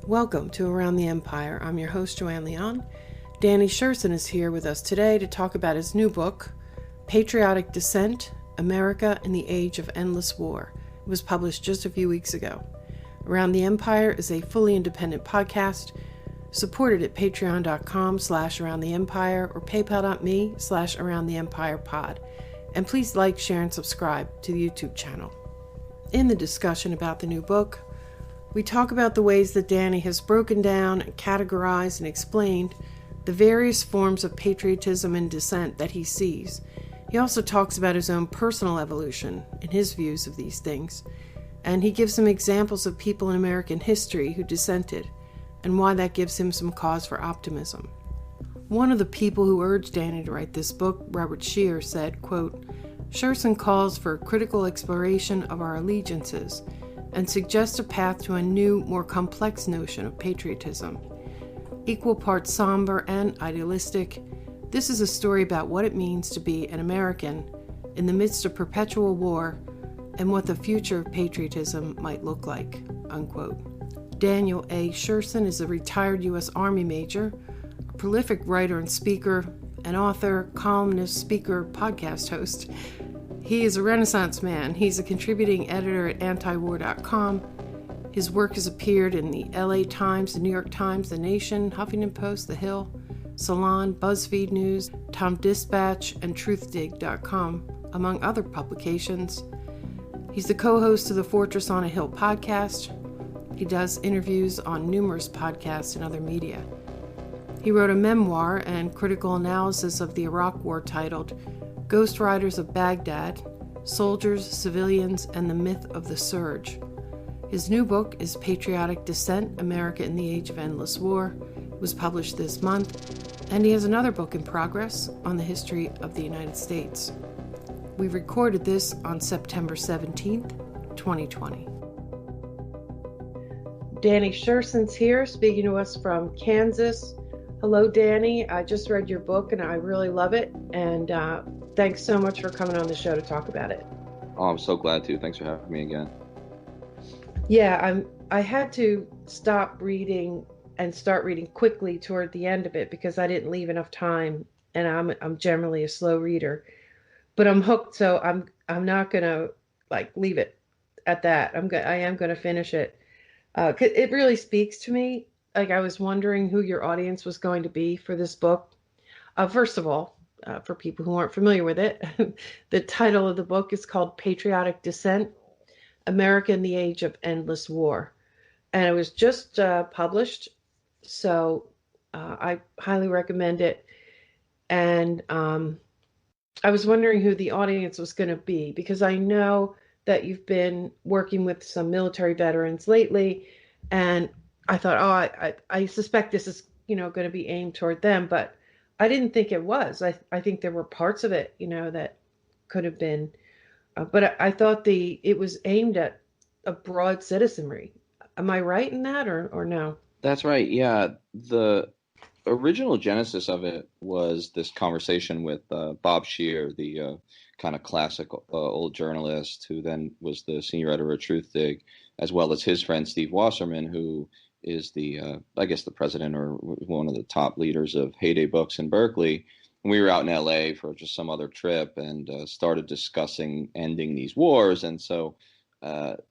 Welcome to Around the Empire. I'm your host, Joanne Leon. Danny Sjursen is here with us today to talk about his new book, Patriotic Dissent, America in the Age of Endless War. It was published just a few weeks ago. Around the Empire is a fully independent podcast supported at patreon.com/aroundtheempire or paypal.me/aroundtheempirepod. And please like, share, and subscribe to the YouTube channel. In the discussion about the new book, we talk about the ways that Danny has broken down, categorized, and explained the various forms of patriotism and dissent that he sees. He also talks about his own personal evolution and his views of these things, and he gives some examples of people in American history who dissented, and why that gives him some cause for optimism. One of the people who urged Danny to write this book, Robert Scheer, said, quote, "Sjursen calls for a critical exploration of our allegiances and suggests a path to a new, more complex notion of patriotism. Equal parts somber and idealistic, this is a story about what it means to be an American in the midst of perpetual war and what the future of patriotism might look like," unquote. Daniel A. Sjursen is a retired U.S. Army major, a prolific writer and speaker, an author, columnist, speaker, podcast host. He is a Renaissance man. He's a contributing editor at antiwar.com. His work has appeared in the LA Times, the New York Times, The Nation, Huffington Post, The Hill, Salon, BuzzFeed News, Tom Dispatch, and truthdig.com, among other publications. He's the co-host of the Fortress on a Hill podcast. He does interviews on numerous podcasts and other media. He wrote a memoir and critical analysis of the Iraq War titled Ghost Riders of Baghdad, Soldiers, Civilians, and the Myth of the Surge. His new book is Patriotic Dissent, America in the Age of Endless War. It was published this month, and he has another book in progress on the history of the United States. We recorded this on September 17th, 2020. Danny Sjursen's here, speaking to us from Kansas. Hello, Danny. I just read your book, and I really love it, and thanks so much for coming on the show to talk about it. Oh, I'm so glad to. Thanks for having me again. Yeah, I had to stop reading and start reading quickly toward the end of it because I didn't leave enough time, and I'm generally a slow reader, but I'm hooked, so I'm not gonna leave it at that. I am gonna finish it. 'Cause it really speaks to me. I was wondering who your audience was going to be for this book. First of all, for people who aren't familiar with it, the title of the book is called Patriotic Dissent, America in the Age of Endless War. And it was just published, so I highly recommend it. And I was wondering who the audience was going to be, because I know that you've been working with some military veterans lately, and I thought, I suspect this is, going to be aimed toward them, but I didn't think it was. I think there were parts of it, that could have been, but I thought it was aimed at a broad citizenry. Am I right in that, or no? That's right. Yeah. The original genesis of it was this conversation with Bob Scheer, the kind of classic old journalist who then was the senior editor at Truthdig, as well as his friend Steve Wasserman, who is the president or one of the top leaders of Heyday Books in Berkeley. And we were out in LA for just some other trip and started discussing ending these wars. And so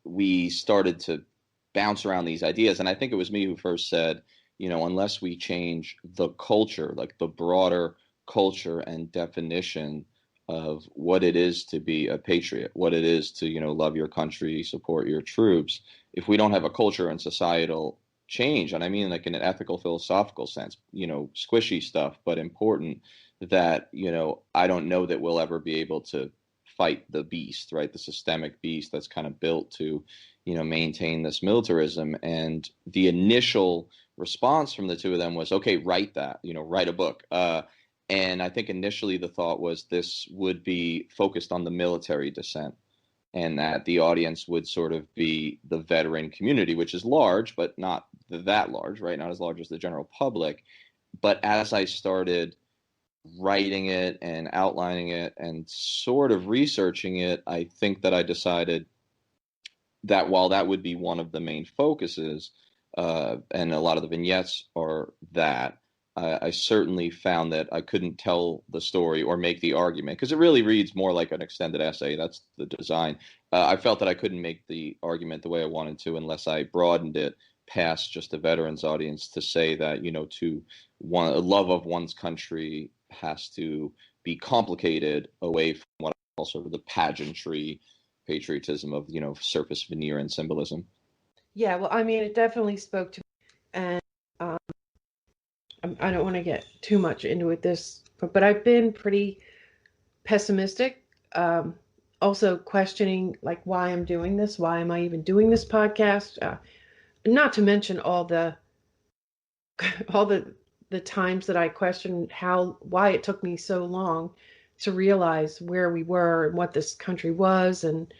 we started to bounce around these ideas. And I think it was me who first said, unless we change the culture, like the broader culture and definition of what it is to be a patriot, what it is to, love your country, support your troops, if we don't have a culture and societal change, and I mean like in an ethical, philosophical sense, squishy stuff, but important, that, I don't know that we'll ever be able to fight the beast, right? The systemic beast that's kind of built to, maintain this militarism. And the initial response from the two of them was, okay, write that, write a book. And I think initially the thought was this would be focused on the military dissent, and that the audience would sort of be the veteran community, which is large, but not that large, right? Not as large as the general public. But as I started writing it and outlining it and sort of researching it, I think that I decided that while that would be one of the main focuses, and a lot of the vignettes are that. I certainly found that I couldn't tell the story or make the argument because it really reads more like an extended essay. That's the design. I felt that I couldn't make the argument the way I wanted to unless I broadened it past just a veterans audience to say that, to one, a love of one's country has to be complicated away from what I call sort of the pageantry patriotism of, surface veneer and symbolism. Yeah, well, I mean, it definitely spoke to me, and um, I don't want to get too much into it but I've been pretty pessimistic. Also questioning like why I'm doing this, why am I even doing this podcast? Not to mention all the all the times that I questioned why it took me so long to realize where we were and what this country was, and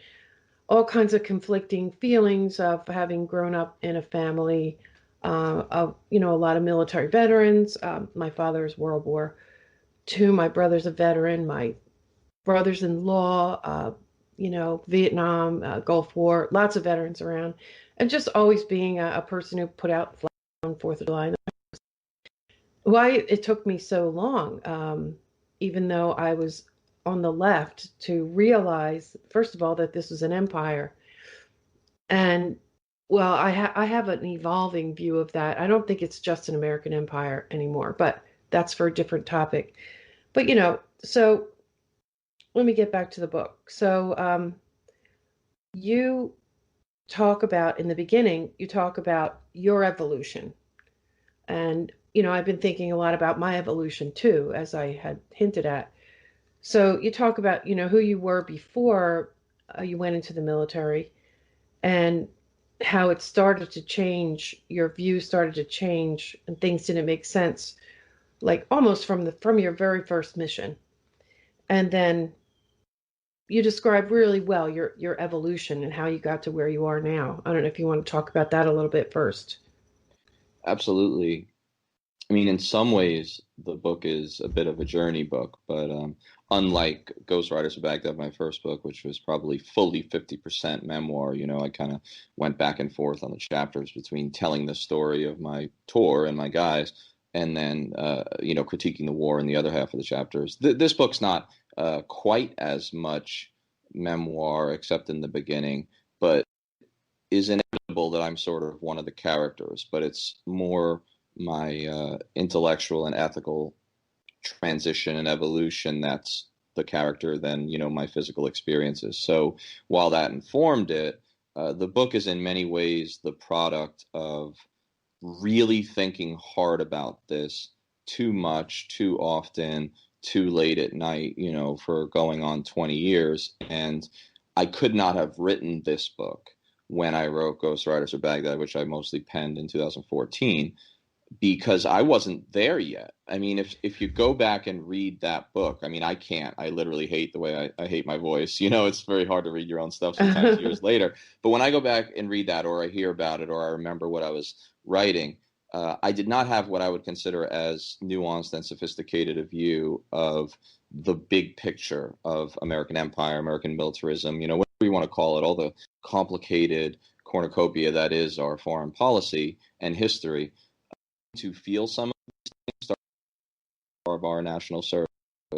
all kinds of conflicting feelings of having grown up in a family of a lot of military veterans. My father's World War II. My brother's a veteran. My brothers-in-law, Vietnam, Gulf War, lots of veterans around, and just always being a person who put out flags on Fourth of July. Why it took me so long, even though I was on the left, to realize, first of all, that this was an empire. And well, I have an evolving view of that. I don't think it's just an American empire anymore, but that's for a different topic. But so let me get back to the book. So you talk about, in the beginning, you talk about your evolution. And I've been thinking a lot about my evolution too, as I had hinted at. So you talk about who you were before you went into the military, and how it started to change, your view started to change, and things didn't make sense, like almost from your very first mission. And then you describe really well your evolution and how you got to where you are now. I don't know if you want to talk about that a little bit first. Absolutely. I mean, in some ways, the book is a bit of a journey book, but unlike Ghost Riders of Baghdad, my first book, which was probably fully 50% memoir, I kind of went back and forth on the chapters between telling the story of my tour and my guys, and then, critiquing the war in the other half of the chapters. This book's not quite as much memoir, except in the beginning, but is inevitable that I'm sort of one of the characters, but it's more my intellectual and ethical transition and evolution that's the character than my physical experiences. So while that informed it, the book is in many ways the product of really thinking hard about this too much, too often, too late at night, for going on 20 years. And I could not have written this book when I wrote Ghost Riders of Baghdad, which I mostly penned in 2014, because I wasn't there yet. I mean, if you go back and read that book, I mean, I can't. I literally hate the way I hate my voice. It's very hard to read your own stuff sometimes years later. But when I go back and read that, or I hear about it, or I remember what I was writing, I did not have what I would consider as nuanced and sophisticated a view of the big picture of American empire, American militarism, whatever you want to call it, all the complicated cornucopia that is our foreign policy and history. To feel some of these things of our national service,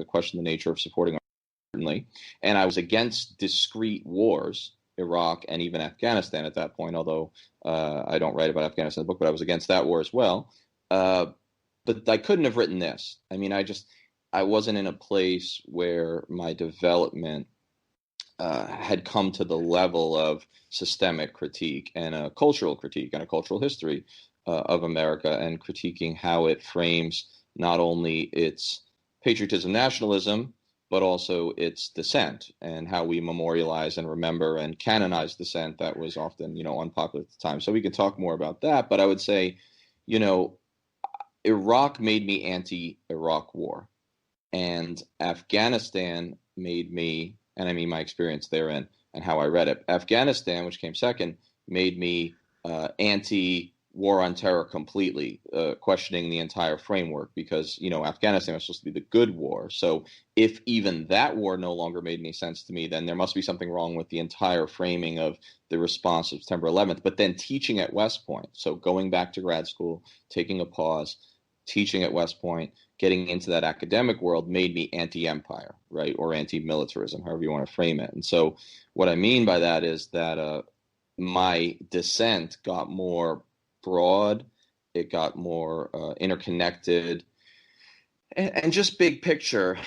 question the nature of supporting our certainly. And I was against discrete wars, Iraq and even Afghanistan at that point, although I don't write about Afghanistan in the book, but I was against that war as well. But I couldn't have written this. I mean, I wasn't in a place where my development had come to the level of systemic critique and a cultural critique and a cultural history of America, and critiquing how it frames not only its patriotism, nationalism, but also its dissent, and how we memorialize and remember and canonize dissent that was often, unpopular at the time. So we can talk more about that. But I would say, Iraq made me anti-Iraq war, and Afghanistan made me, and I mean my experience therein and how I read it. Afghanistan, which came second, made me anti war on terror completely, questioning the entire framework because, Afghanistan was supposed to be the good war. So if even that war no longer made any sense to me, then there must be something wrong with the entire framing of the response of September 11th. But then teaching at West Point, so going back to grad school, taking a pause, teaching at West Point, getting into that academic world made me anti-empire, right, or anti-militarism, however you want to frame it. And so what I mean by that is that my dissent got more broad, it got more interconnected, and just big picture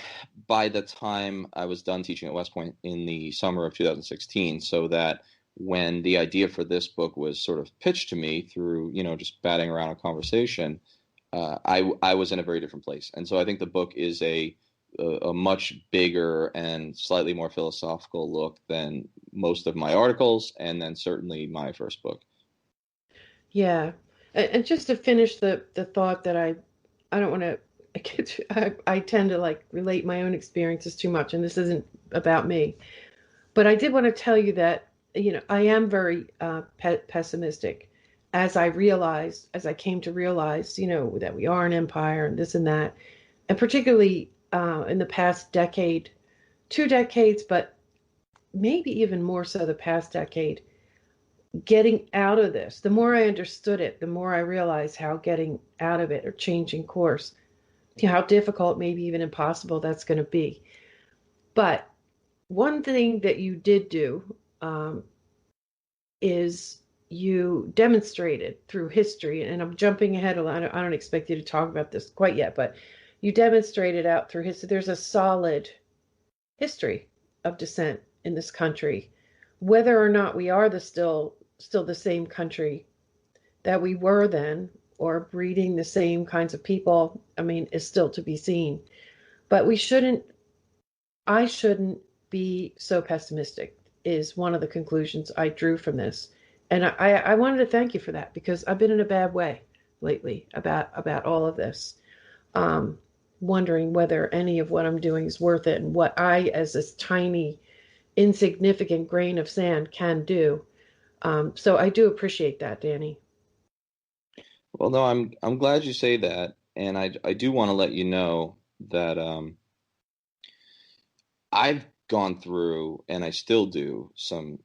by the time I was done teaching at West Point in the summer of 2016, so that when the idea for this book was sort of pitched to me through, just batting around a conversation, I was in a very different place. And so I think the book is a much bigger and slightly more philosophical look than most of my articles, and then certainly my first book. Yeah. And just to finish the thought that I don't want to I tend to like relate my own experiences too much, and this isn't about me. But I did want to tell you that, I am very pessimistic as I came to realize, that we are an empire and this and that. And particularly in the past decade, 2 decades, but maybe even more so the past decade, getting out of this. The more I understood it, the more I realized how getting out of it or changing course, how difficult, maybe even impossible that's going to be. But one thing that you did do is you demonstrated through history, and I'm jumping ahead a lot. I don't expect you to talk about this quite yet, but you demonstrated out through history there's a solid history of dissent in this country, whether or not we are still the same country that we were then, or breeding the same kinds of people, I mean, is still to be seen. But I shouldn't be so pessimistic, is one of the conclusions I drew from this. And I wanted to thank you for that, because I've been in a bad way lately about all of this, wondering whether any of what I'm doing is worth it, and what I, as this tiny, insignificant grain of sand, can do. So I do appreciate that, Danny. Well, no, I'm glad you say that, and I do want to let you know that I've gone through, and I still do, some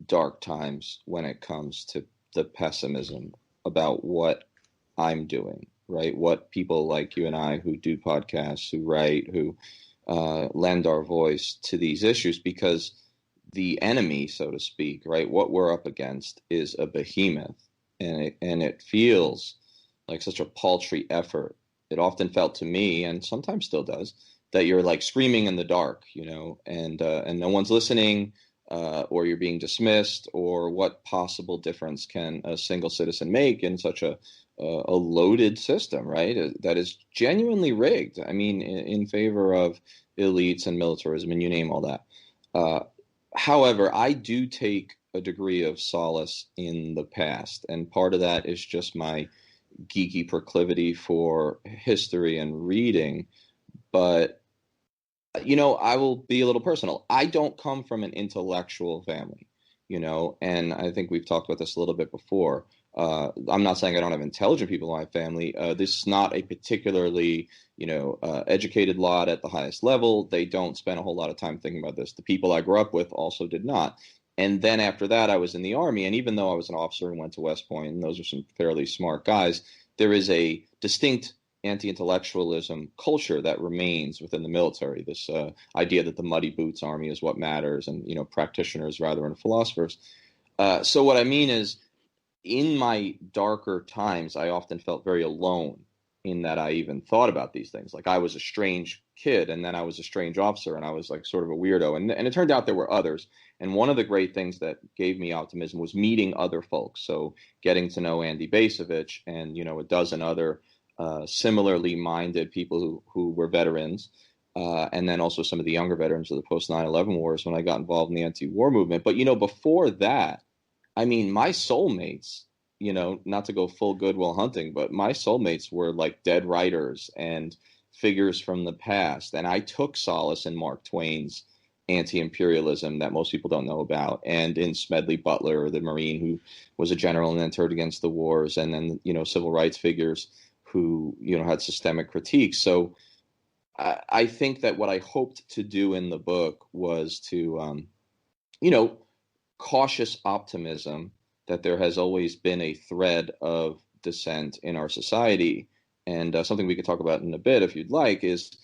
dark times when it comes to the pessimism about what I'm doing, right? What people like you and I, who do podcasts, who write, who lend our voice to these issues, because the enemy, so to speak, right, what we're up against is a behemoth, and it feels like such a paltry effort. It often felt to me, and sometimes still does, that you're like screaming in the dark, and no one's listening, or you're being dismissed, or what possible difference can a single citizen make in such a loaded system, right? That is genuinely rigged. I mean, in favor of elites and militarism, and you name all that. However, I do take a degree of solace in the past, and part of that is just my geeky proclivity for history and reading. But, I will be a little personal. I don't come from an intellectual family, and I think we've talked about this a little bit before. I'm not saying I don't have intelligent people in my family. This is not a particularly, educated lot at the highest level. They don't spend a whole lot of time thinking about this. The people I grew up with also did not. And then after that, I was in the Army. And even though I was an officer and went to West Point, and those are some fairly smart guys, there is a distinct anti-intellectualism culture that remains within the military. This idea that the muddy boots army is what matters, and practitioners rather than philosophers. So what I mean is, in my darker times, I often felt very alone in that I even thought about these things. Like I was a strange kid, and then I was a strange officer, and I was like sort of a weirdo. And it turned out there were others. And one of the great things that gave me optimism was meeting other folks. So getting to know Andy Basovich and, a dozen other similarly minded people who were veterans. And then also some of the younger veterans of the post 9/11 wars when I got involved in the anti-war movement. But, before that, I mean, my soulmates, not to go full Goodwill Hunting, but my soulmates were like dead writers and figures from the past. And I took solace in Mark Twain's anti-imperialism that most people don't know about, and in Smedley Butler, the Marine who was a general and then turned against the wars, and then civil rights figures who had systemic critiques. So I think that what I hoped to do in the book was to cautious optimism that there has always been a thread of dissent in our society. And something we could talk about in a bit, if you'd like, is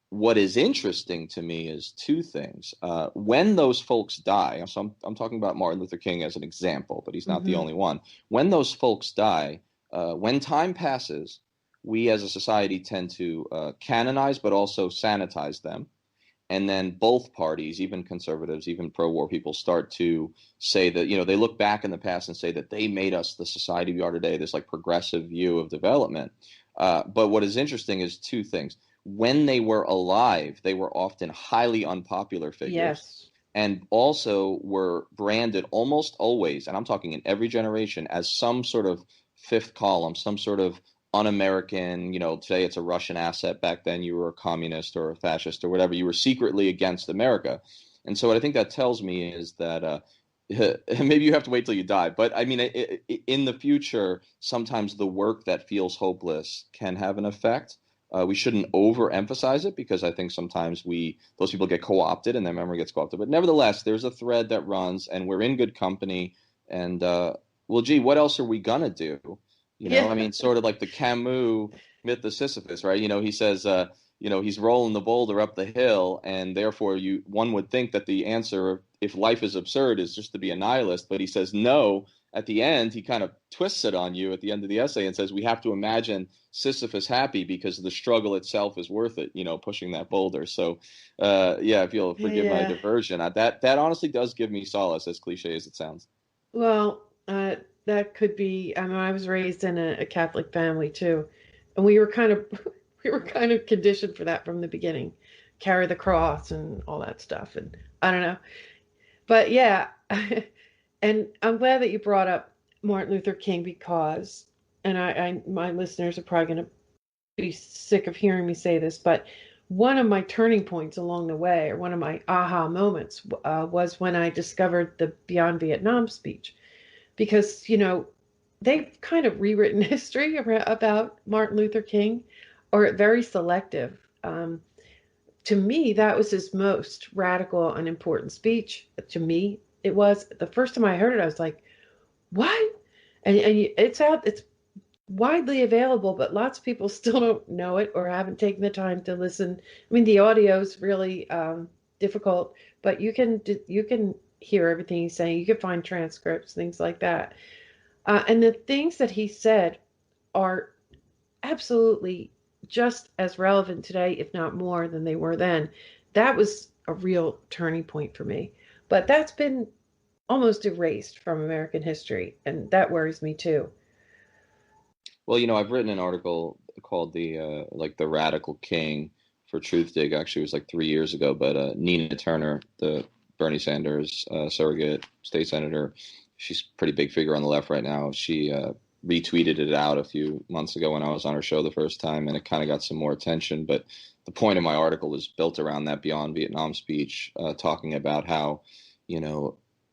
what is interesting to me is two things. When those folks die, so I'm talking about Martin Luther King as an example, but he's not the only one. When those folks die, when time passes, we as a society tend to canonize, but also sanitize them. And then both parties, even conservatives, even pro-war people, start to say that, they look back in the past and say that they made us the society we are today, this like progressive view of development. But what is interesting is two things. When they were alive, they were often highly unpopular figures. Yes. And also were branded almost always, and I'm talking in every generation, as some sort of fifth column, some sort of un-American, today it's a Russian asset. Back then you were a communist or a fascist or whatever. You were secretly against America. And so what I think that tells me is that maybe you have to wait till you die. But I mean, in the future, sometimes the work that feels hopeless can have an effect. We shouldn't overemphasize it because I think sometimes those people get co-opted and their memory gets co-opted. But nevertheless, there's a thread that runs and we're in good company. And well, gee, what else are we going to do? I mean, sort of like the Camus myth of Sisyphus, right? He says, he's rolling the boulder up the hill, and therefore one would think that the answer, if life is absurd, is just to be a nihilist. But he says no. At the end, he kind of twists it on you at the end of the essay and says we have to imagine Sisyphus happy because the struggle itself is worth it, pushing that boulder. So, if you'll forgive my diversion, that honestly does give me solace, as cliche as it sounds. Well, that could be. I mean, I was raised in a Catholic family too, and we were kind of conditioned for that from the beginning, carry the cross and all that stuff. And I don't know, but yeah, and I'm glad that you brought up Martin Luther King because, and my listeners are probably going to be sick of hearing me say this, but one of my turning points along the way, or one of my aha moments, was when I discovered the Beyond Vietnam speech. Because, they've kind of rewritten history about Martin Luther King, or very selective. To me, that was his most radical and important speech. To me, it was. The first time I heard it, I was like, what? And it's widely available, but lots of people still don't know it or haven't taken the time to listen. I mean, the audio is really difficult, but you can hear everything he's saying. You can find transcripts, things like that. And the things that he said are absolutely just as relevant today, if not more than they were then. That was a real turning point for me. But that's been almost erased from American history, and that worries me too. Well, I've written an article called the Radical King for Truthdig. Actually, it was like 3 years ago. But Nina Turner, the Bernie Sanders surrogate state senator, she's a pretty big figure on the left right now. She retweeted it out a few months ago when I was on her show the first time, and it kind of got some more attention. But the point of my article was built around that Beyond Vietnam speech, talking about how,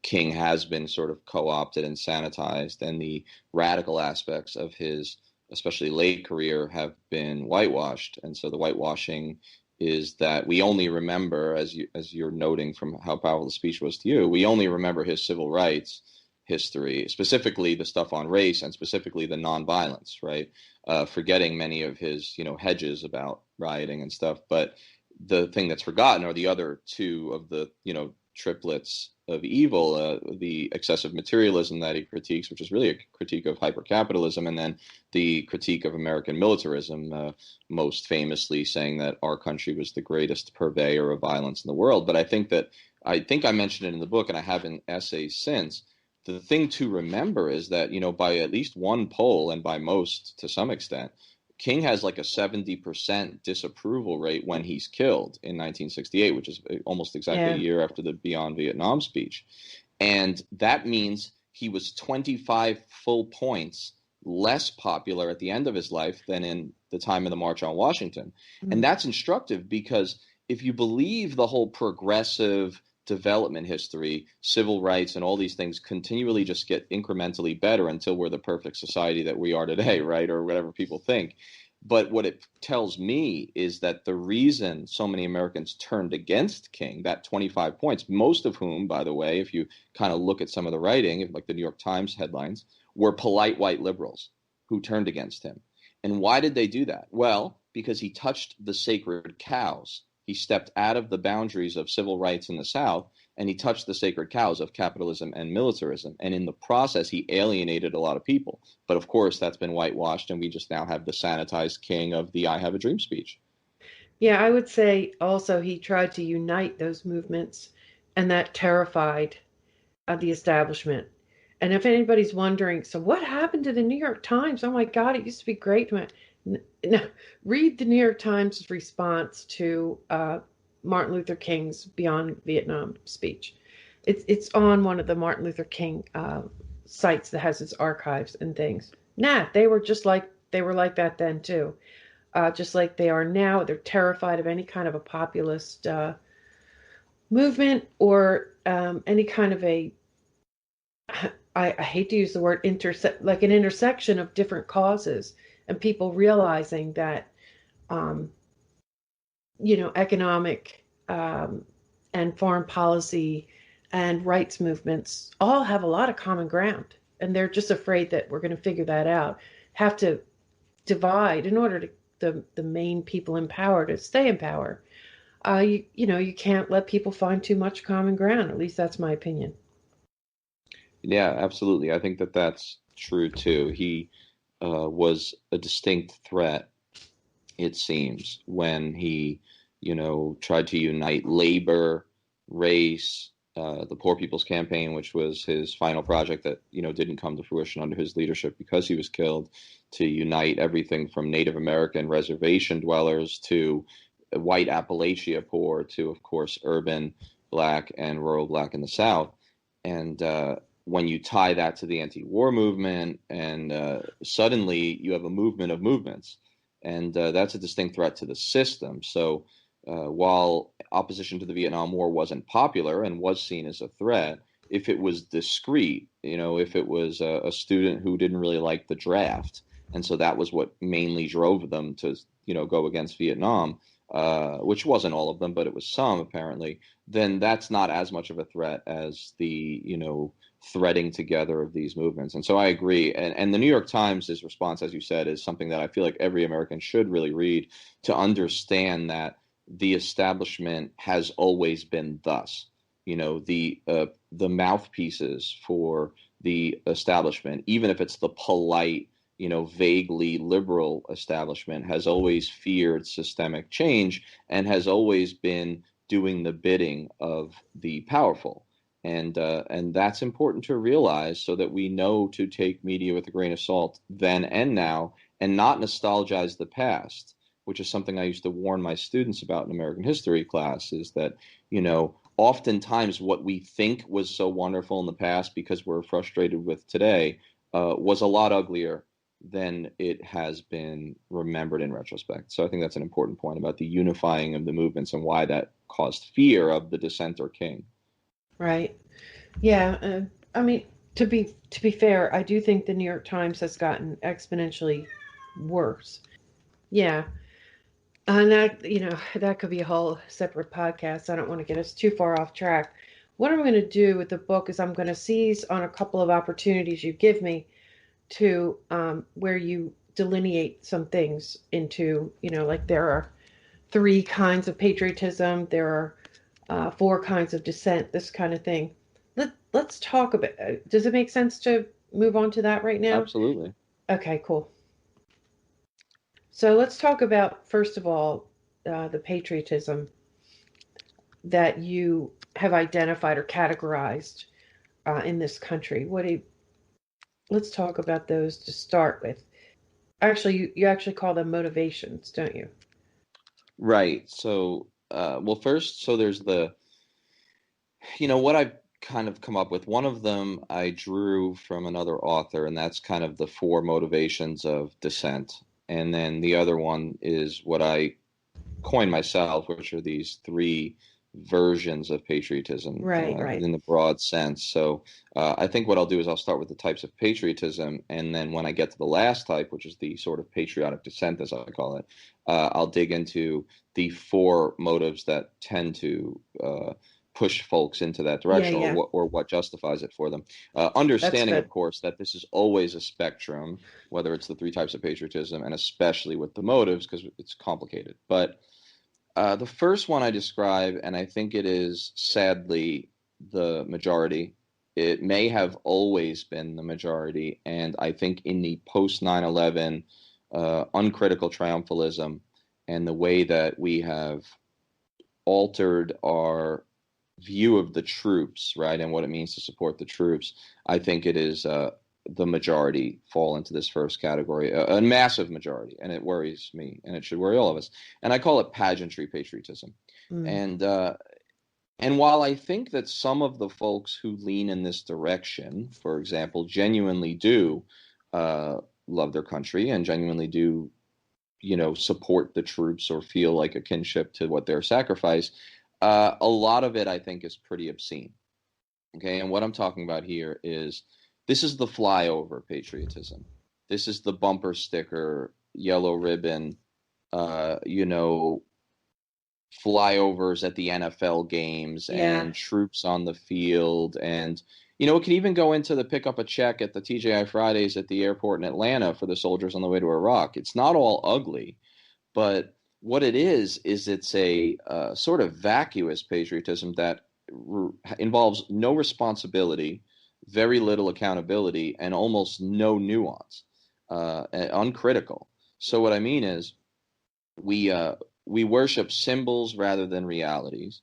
King has been sort of co-opted and sanitized, and the radical aspects of his, especially late career, have been whitewashed. And so the whitewashing is that we only remember, as you're noting from how powerful the speech was to you, we only remember his civil rights history, specifically the stuff on race and specifically the nonviolence, right? Forgetting many of his, hedges about rioting and stuff. But the thing that's forgotten are the other two of the, triplets of evil, the excessive materialism that he critiques, which is really a critique of hypercapitalism, and then the critique of American militarism, most famously saying that our country was the greatest purveyor of violence in the world. But I think I mentioned it in the book, and I have in essays since. The thing to remember is that, by at least one poll, and by most to some extent, King has like a 70% disapproval rate when he's killed in 1968, which is almost exactly a year after the Beyond Vietnam speech. And that means he was 25 full points less popular at the end of his life than in the time of the March on Washington. Mm-hmm. And that's instructive because if you believe the whole progressive development history, civil rights and all these things continually just get incrementally better until we're the perfect society that we are today, right? Or whatever people think. But what it tells me is that the reason so many Americans turned against King, that 25 points, most of whom, by the way, if you kind of look at some of the writing, like the New York Times headlines, were polite white liberals who turned against him. And why did they do that? Well, because he touched the sacred cows. He stepped out of the boundaries of civil rights in the South, and he touched the sacred cows of capitalism and militarism. And in the process, he alienated a lot of people. But of course, that's been whitewashed, and we just now have the sanitized King of the I Have a Dream speech. Yeah, I would say also he tried to unite those movements, and that terrified the establishment. And if anybody's wondering, so what happened to the New York Times? Oh my God, it used to be great. No, read the New York Times response to Martin Luther King's Beyond Vietnam speech. It's on one of the Martin Luther King sites that has its archives and things. Nah, they were like that then too, just like they are now. They're terrified of any kind of a populist movement or any kind of a I hate to use the word like an intersection of different causes and people realizing that, um, economic and foreign policy and rights movements all have a lot of common ground. And they're just afraid that we're going to figure that out, have to divide in order to the main people in power to stay in power. You can't let people find too much common ground. At least that's my opinion. Yeah, absolutely. I think that that's true too. He was a distinct threat, it seems, when he, tried to unite labor, race, the Poor People's Campaign, which was his final project that, didn't come to fruition under his leadership because he was killed, to unite everything from Native American reservation dwellers to white Appalachia poor to, of course, urban black and rural black in the South. And when you tie that to the anti-war movement, and suddenly you have a movement of movements, and that's a distinct threat to the system. So while opposition to the Vietnam War wasn't popular and was seen as a threat, if it was discreet, if it was a student who didn't really like the draft, and so that was what mainly drove them to, go against Vietnam, which wasn't all of them, but it was some apparently, then that's not as much of a threat as the, threading together of these movements. And so I agree. And the New York Times' response, as you said, is something that I feel like every American should really read to understand that the establishment has always been thus. The mouthpieces for the establishment, even if it's the polite, vaguely liberal establishment, has always feared systemic change and has always been doing the bidding of the powerful. And that's important to realize so that we know to take media with a grain of salt then and now and not nostalgize the past, which is something I used to warn my students about in American history class, is that, oftentimes what we think was so wonderful in the past because we're frustrated with today was a lot uglier than it has been remembered in retrospect. So I think that's an important point about the unifying of the movements and why that caused fear of the dissenter king. Right. Yeah. I mean, to be fair, I do think the New York Times has gotten exponentially worse. Yeah. And that could be a whole separate podcast. I don't want to get us too far off track. What I'm going to do with the book is I'm going to seize on a couple of opportunities you give me to where you delineate some things into, like there are three kinds of patriotism, there are four kinds of dissent, this kind of thing. Let's talk about. Does it make sense to move on to that right now? Absolutely. Okay, cool. So let's talk about first of all the patriotism that you have identified or categorized in this country. Let's talk about those to start with. Actually, you actually call them motivations, don't you? Right. So, well, first, so there's what I've kind of come up with. One of them I drew from another author, and that's kind of the four motivations of dissent. And then the other one is what I coined myself, which are these three versions of patriotism Right. in the broad sense. So I think what I'll do is I'll start with the types of patriotism, and then when I get to the last type, which is the sort of patriotic dissent, as I call it, I'll dig into the four motives that tend to push folks into that Yeah, direction, yeah. or what justifies it for them. That's Understanding, good. of course, that this is always a spectrum, whether it's the three types of patriotism, and especially with the motives, because it's complicated. But the first one I describe, and I think it is sadly the majority. It may have always been the majority, and I think in the post 9/11 uncritical triumphalism and the way that we have altered our view of the troops, right, and what it means to support the troops, I think it is the majority fall into this first category, a massive majority, and it worries me, and it should worry all of us. And I call it pageantry patriotism. Mm. And and while I think that some of the folks who lean in this direction, for example, genuinely do love their country and genuinely do, support the troops or feel like a kinship to what they're sacrifice, a lot of it I think is pretty obscene. Okay, and what I'm talking about here is this is the flyover patriotism. This is the bumper sticker, yellow ribbon, uh, you know, flyovers at the NFL games Yeah. and troops on the field. And, it can even go into the pick up a check at the TGI Fridays at the airport in Atlanta for the soldiers on the way to Iraq. It's not all ugly, but what it is it's a sort of vacuous patriotism that involves no responsibility, very little accountability, and almost no nuance, uncritical. So what I mean is we we worship symbols rather than realities.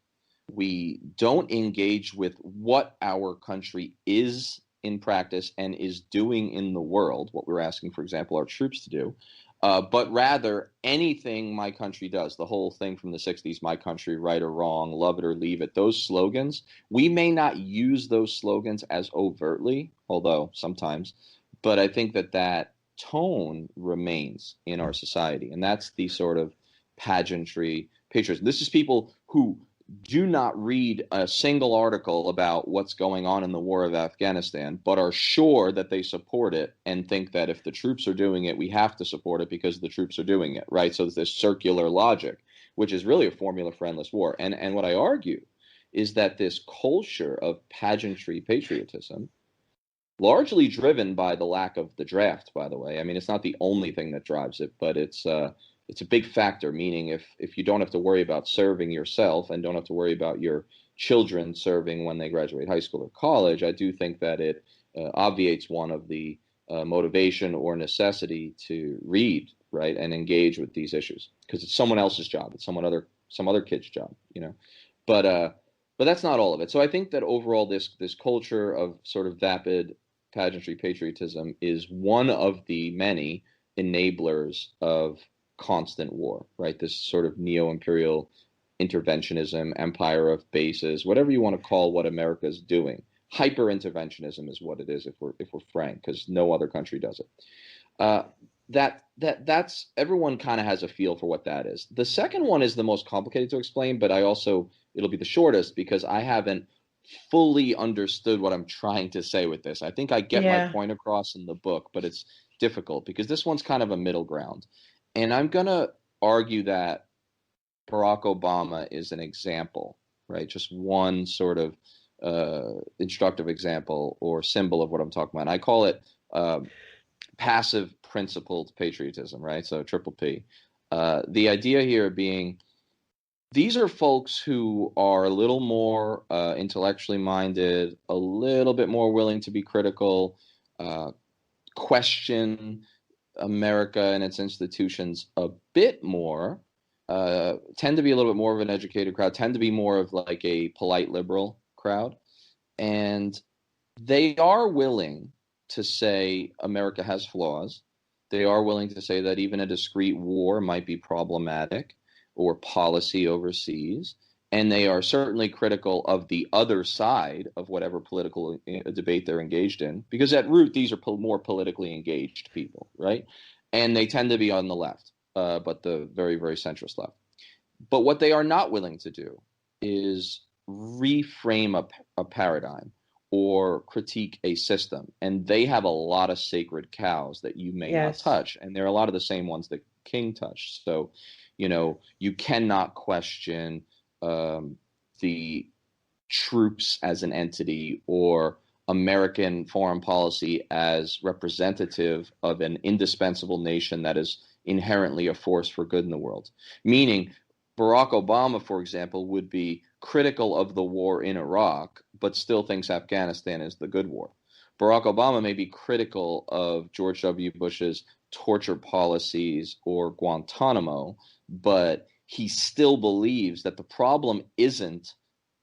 We don't engage with what our country is in practice and is doing in the world, what we're asking, for example, our troops to do, but rather anything my country does, the whole thing from the 60s, my country, right or wrong, love it or leave it, those slogans, we may not use those slogans as overtly, although sometimes, but I think that that tone remains in our society. And that's the sort of pageantry patriotism. This is people who do not read a single article about what's going on in the war of Afghanistan, but are sure that they support it and think that if the troops are doing it, we have to support it because the troops are doing it, right? So there's this circular logic, which is really a formula for endless war. And what I argue is that this culture of pageantry patriotism, largely driven by the lack of the draft, by the way. I mean, it's not the only thing that drives it, but it's a big factor. Meaning, if you don't have to worry about serving yourself and don't have to worry about your children serving when they graduate high school or college, I do think that it obviates one of the motivation or necessity to read, right, and engage with these issues because it's someone else's job. It's some other kid's job, But but that's not all of it. So I think that overall, this culture of sort of vapid pageantry patriotism is one of the many enablers of constant war, right? This sort of neo-imperial interventionism, empire of bases, whatever you want to call what America is doing. Hyper interventionism is what it is, if we're frank, because no other country does it. Uh, that's everyone kind of has a feel for what that is. The second one is the most complicated to explain, but it'll be the shortest because I haven't fully understood what I'm trying to say with this. I think I get my Yeah. point across in the book, but it's difficult because this one's kind of a middle ground. And I'm going to argue that Barack Obama is an example, right? Just one sort of instructive example or symbol of what I'm talking about. And I call it passive principled patriotism, right? So triple P. The idea here being these are folks who are a little more intellectually minded, a little bit more willing to be critical, uh, question America and its institutions a bit more, tend to be a little bit more of an educated crowd, tend to be more of like a polite liberal crowd. And they are willing to say America has flaws. They are willing to say that even a discrete war might be problematic or policy overseas. And they are certainly critical of the other side of whatever political debate they're engaged in, because at root, these are more politically engaged people, right? And they tend to be on the left, but the very, very centrist left. But what they are not willing to do is reframe a paradigm or critique a system. And they have a lot of sacred cows that you may not Yes. touch. And there are a lot of the same ones that King touched. So, you cannot question the troops as an entity or American foreign policy as representative of an indispensable nation that is inherently a force for good in the world. Meaning, Barack Obama, for example, would be critical of the war in Iraq, but still thinks Afghanistan is the good war. Barack Obama may be critical of George W. Bush's torture policies or Guantanamo, but he still believes that the problem isn't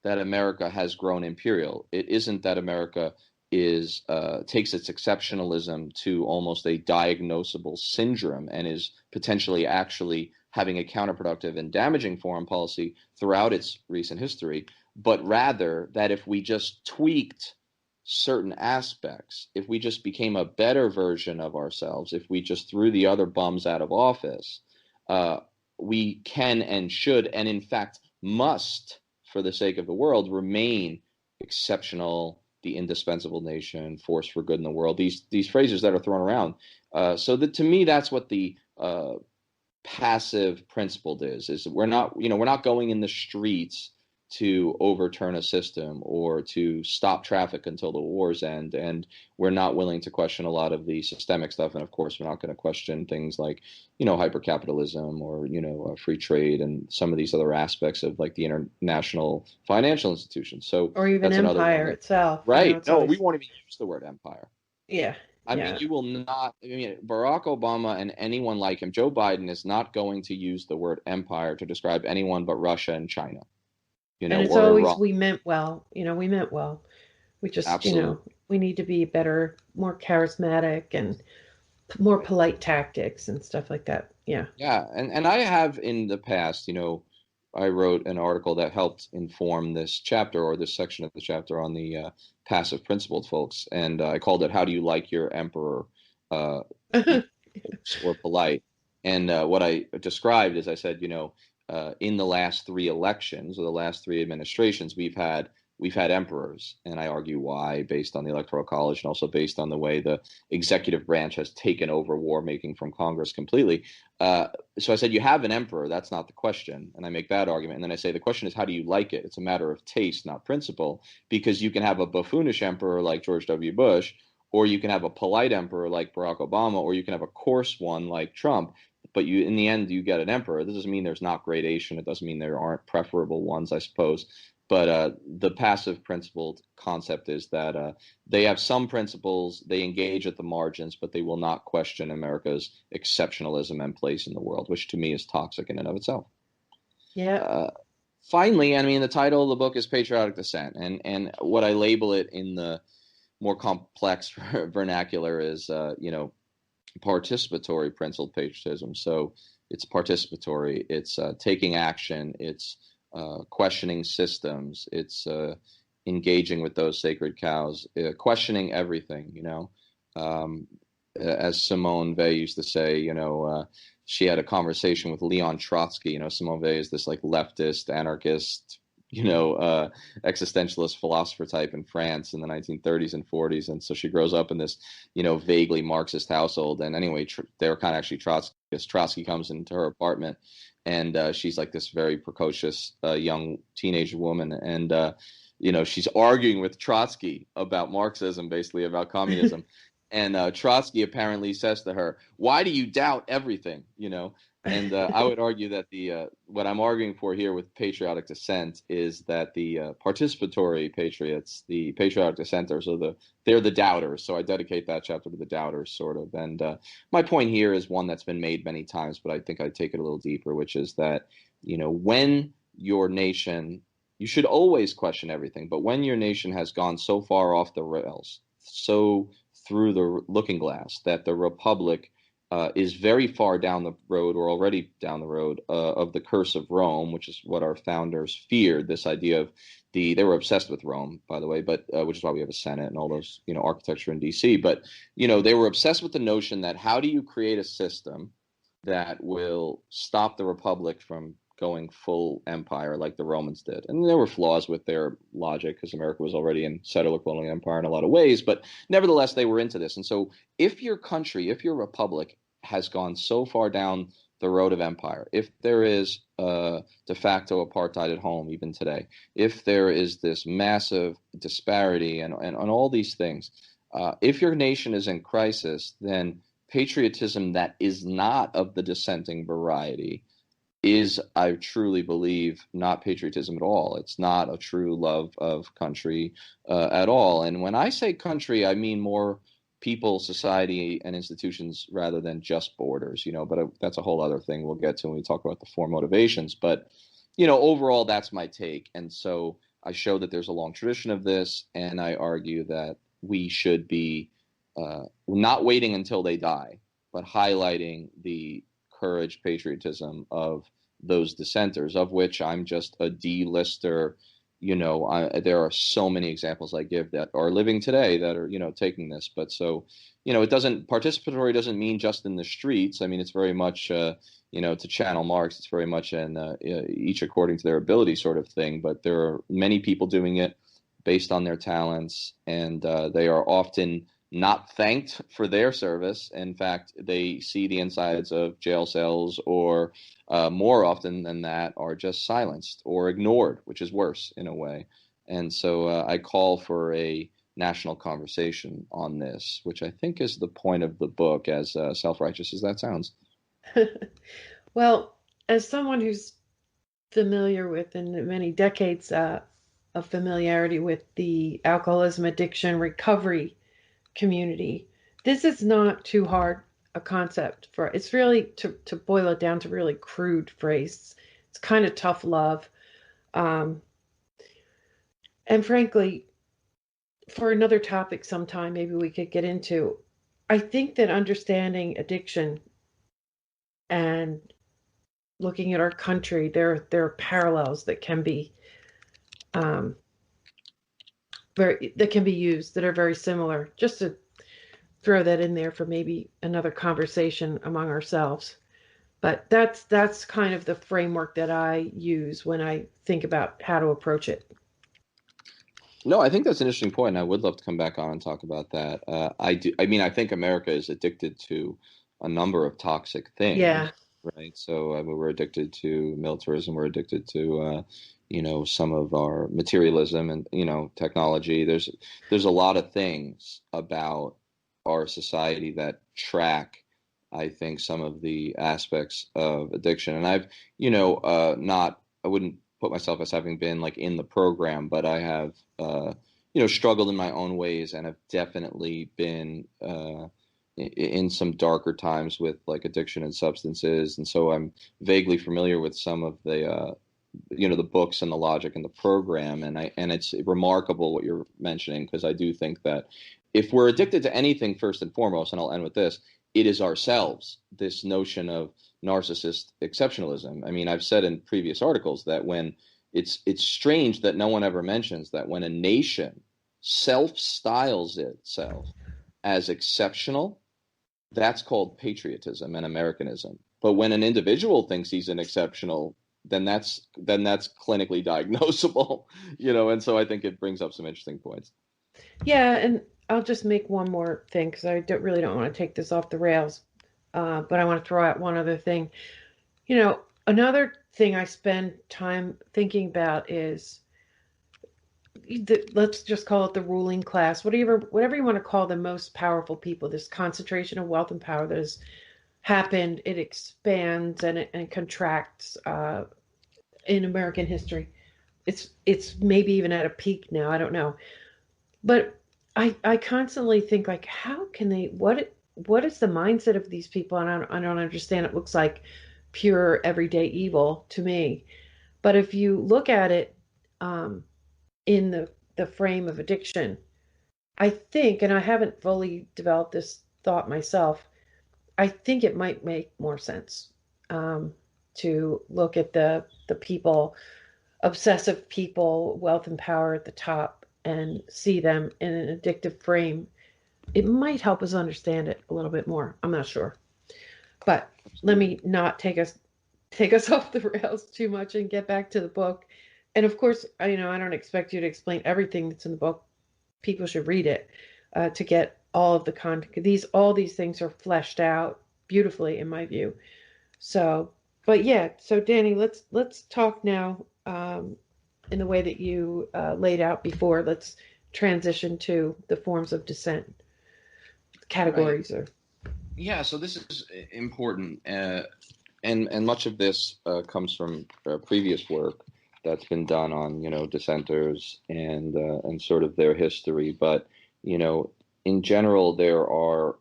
that America has grown imperial. It isn't that America is takes its exceptionalism to almost a diagnosable syndrome and is potentially actually having a counterproductive and damaging foreign policy throughout its recent history, but rather that if we just tweaked certain aspects, if we just became a better version of ourselves, if we just threw the other bums out of office, we can and should, and in fact must, for the sake of the world, remain exceptional, the indispensable nation, force for good in the world. These phrases that are thrown around. So that to me, that's what the passive principled is we're not going in the streets to overturn a system or to stop traffic until the wars end, and we're not willing to question a lot of the systemic stuff. And of course, we're not going to question things like hypercapitalism or free trade and some of these other aspects of like the international financial institutions. So Or even that's another one empire that, itself. right? It's No, we always, won't even use the word empire. yeah, I mean, yeah. you will not. I mean, Barack Obama and anyone like him, Joe Biden is not going to use the word empire to describe anyone but Russia and China, And it's or always, Iran. we meant well. We meant well. We just, Absolutely. we need to be better, more charismatic and more polite tactics and stuff like that. Yeah. Yeah, and I have in the past, I wrote an article that helped inform this chapter or this section of the chapter on the passive principled folks, and I called it "How Do You Like Your Emperor?" Uh, or polite. And what I described is I said, in the last three elections or the last three administrations, we've had emperors, and I argue why based on the Electoral College and also based on the way the executive branch has taken over war making from Congress completely. So I said, you have an emperor. That's not the question, and I make that argument. And then I say the question is, how do you like it? It's a matter of taste, not principle, because you can have a buffoonish emperor like George W. Bush, or you can have a polite emperor like Barack Obama, or you can have a coarse one like Trump. But in the end, you get an emperor. This doesn't mean there's not gradation. It doesn't mean there aren't preferable ones, I suppose. But the passive principled concept is that they have some principles, they engage at the margins, but they will not question America's exceptionalism and place in the world, which to me is toxic in and of itself. Yeah. Uh, Finally, I mean, the title of the book is Patriotic Dissent, and what I label it in the more complex vernacular is, participatory principled patriotism. So it's participatory, it's taking action, it's questioning systems, it's engaging with those sacred cows, questioning everything, as Simone Weil used to say, she had a conversation with Leon Trotsky. Simone Weil is this like leftist, anarchist, existentialist philosopher type in France in the 1930s and 40s. And so she grows up in this, vaguely Marxist household. And anyway, they were kind of actually Trotskyist. Trotsky comes into her apartment, and she's like this very precocious young teenage woman. And, she's arguing with Trotsky about Marxism, basically about communism. And Trotsky apparently says to her, "Why do you doubt everything?" And I would argue that what I'm arguing for here with patriotic dissent is that the participatory patriots, the patriotic dissenters, they're the doubters. So I dedicate that chapter to the doubters, sort of. And my point here is one that's been made many times, but I think I take it a little deeper, which is that when your nation, you should always question everything, but when your nation has gone so far off the rails, so through the looking glass, that the republic is very far down the road, or already down the road, of the curse of Rome, which is what our founders feared. This idea of they were obsessed with Rome, by the way, but which is why we have a Senate and all those, architecture in D.C. But they were obsessed with the notion that how do you create a system that will stop the republic from going full empire like the Romans did. And there were flaws with their logic because America was already in settler colonial empire in a lot of ways, but nevertheless, they were into this. And so if your country, if your republic has gone so far down the road of empire, if there is de facto apartheid at home even today, if there is this massive disparity and all these things, if your nation is in crisis, then patriotism that is not of the dissenting variety is, I truly believe, not patriotism at all. It's not a true love of country at all. And when I say country, I mean more people, society, and institutions rather than just borders, but that's a whole other thing we'll get to when we talk about the four motivations. But, overall, that's my take. And so I show that there's a long tradition of this, and I argue that we should be not waiting until they die, but highlighting the courage, patriotism of those dissenters, of which I'm just a D-lister. There are so many examples I give that are living today that are, taking this. But so, participatory doesn't mean just in the streets. I mean, it's very much, to channel Marx, it's very much an each according to their ability sort of thing. But there are many people doing it based on their talents, and they are often not thanked for their service. In fact, they see the insides of jail cells, or more often than that, are just silenced or ignored, which is worse in a way. And so I call for a national conversation on this, which I think is the point of the book, as self-righteous as that sounds. Well, as someone who's familiar with, and many decades of familiarity with the alcoholism addiction recovery community, this is not too hard a concept for. It's really, to boil it down to really crude phrase, it's kind of tough love, and frankly, for another topic sometime maybe we could get into. I think that understanding addiction and looking at our country, there are parallels that can be that can be used that are very similar. Just to throw that in there for maybe another conversation among ourselves. But that's kind of the framework that I use when I think about how to approach it. No, I think that's an interesting point, and I would love to come back on and talk about that. I do. I mean, I think America is addicted to a number of toxic things, Yeah. right? So I mean, we're addicted to militarism. We're addicted to, some of our materialism and, technology. There's a lot of things about our society that track, I think, some of the aspects of addiction. And I've, I wouldn't put myself as having been like in the program, but I have, struggled in my own ways, and have definitely been in some darker times with like addiction and substances. And so I'm vaguely familiar with some of the, the books and the logic in the program. And it's remarkable what you're mentioning, because I do think that if we're addicted to anything, first and foremost, and I'll end with this, it is ourselves, this notion of narcissist exceptionalism. I mean, I've said in previous articles that when it's strange that no one ever mentions that when a nation self-styles itself as exceptional, that's called patriotism and Americanism. But when an individual thinks he's an exceptional, then that's clinically diagnosable, and so I think it brings up some interesting points. Yeah, and I'll just make one more thing because I really don't want to take this off the rails, but I want to throw out one other thing. Another thing I spend time thinking about is let's just call it the ruling class, whatever you want to call the most powerful people. This concentration of wealth and power that has happened, it expands and it contracts in American history. It's maybe even at a peak now. I don't know, but I constantly think, like, how can they? What is the mindset of these people? And I don't understand. It looks like pure everyday evil to me. But if you look at it in the frame of addiction, I think, and I haven't fully developed this thought myself, I think it might make more sense to look at the people, obsessive people, wealth and power at the top, and see them in an addictive frame. It might help us understand it a little bit more. I'm not sure. But let me not take us take us off the rails too much and get back to the book. And of course, I don't expect you to explain everything that's in the book. People should read it to get all of the content. All these things are fleshed out beautifully, in my view. So, but yeah. So, Danny, let's talk now in the way that you laid out before. Let's transition to the forms of dissent, Right. categories, or Yeah. So this is important, and much of this comes from previous work that's been done on dissenters and sort of their history. But in general, there are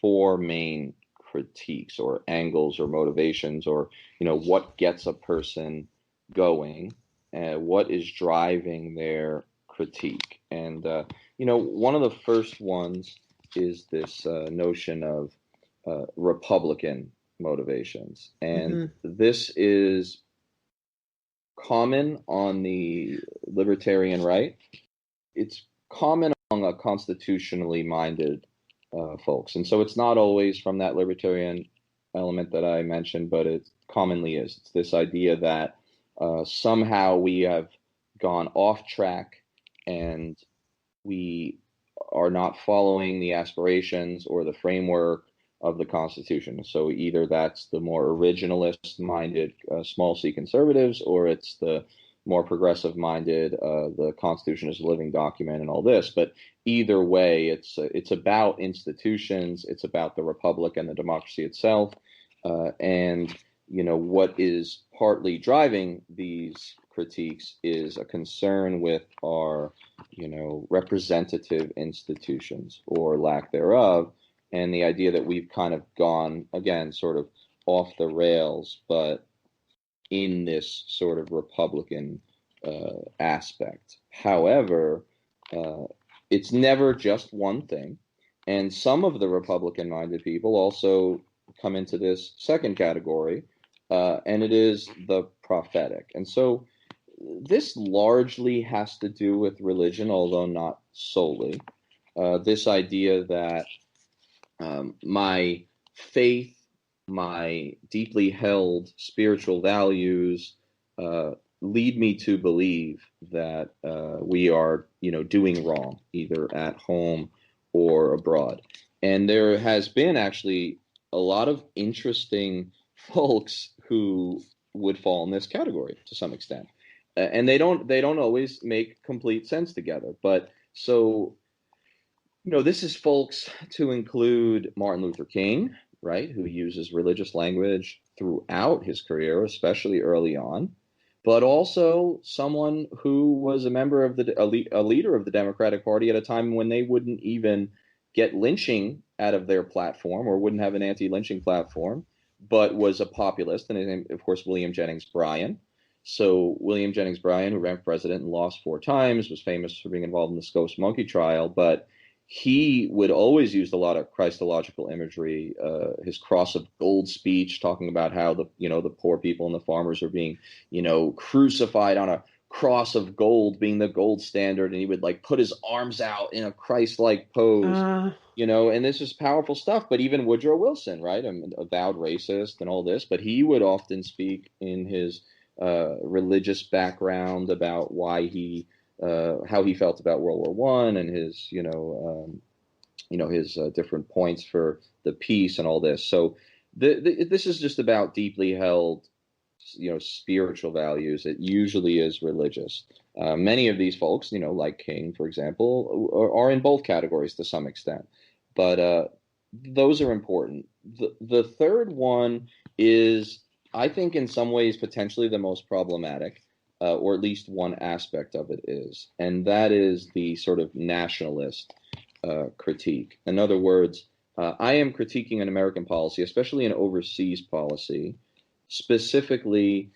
four main critiques or angles or motivations, or what gets a person going, what is driving their critique. And one of the first ones is this notion of Republican motivations. And mm-hmm. this is common on the libertarian right. It's common among a constitutionally minded folks. And so it's not always from that libertarian element that I mentioned, but it commonly is. It's this idea that somehow we have gone off track and we are not following the aspirations or the framework of the Constitution. So either that's the more originalist minded small c conservatives, or it's the more progressive minded the Constitution is a living document and all this. But either way, it's about institutions, it's about the republic and the democracy itself, and what is partly driving these critiques is a concern with our representative institutions or lack thereof, and the idea that we've kind of gone, again, sort of off the rails, but in this sort of Republican aspect. However, uh, it's never just one thing, and some of the Republican-minded people also come into this second category, and it is the prophetic. And so this largely has to do with religion, although not solely. This idea that my faith, my deeply held spiritual values lead me to believe that we are, doing wrong, either at home or abroad. And there has been actually a lot of interesting folks who would fall in this category to some extent. And they don't always make complete sense together. But so this is folks to include Martin Luther King, right, who uses religious language throughout his career, especially early on, but also someone who was a member of a leader of the Democratic Party at a time when they wouldn't even get lynching out of their platform or wouldn't have an anti-lynching platform, but was a populist, and his name, of course, William Jennings Bryan. So William Jennings Bryan, who ran for president and lost 4 times, was famous for being involved in the Scopes monkey trial, but he would always use a lot of Christological imagery. His cross of gold speech, talking about how the poor people and the farmers are being crucified on a cross of gold, being the gold standard, and he would like put his arms out in a Christ-like pose. And this is powerful stuff. But even Woodrow Wilson, right, an avowed racist and all this, but he would often speak in his religious background about why how he felt about World War One and his his different points for the peace and all this. So this is just about deeply held spiritual values. It usually is religious. Many of these folks, like King, for example, are in both categories to some extent, but those are important. The third one is, I think, in some ways potentially the most problematic, or at least one aspect of it is, and that is the sort of nationalist critique. In other words, I am critiquing an American policy, especially an overseas policy, specifically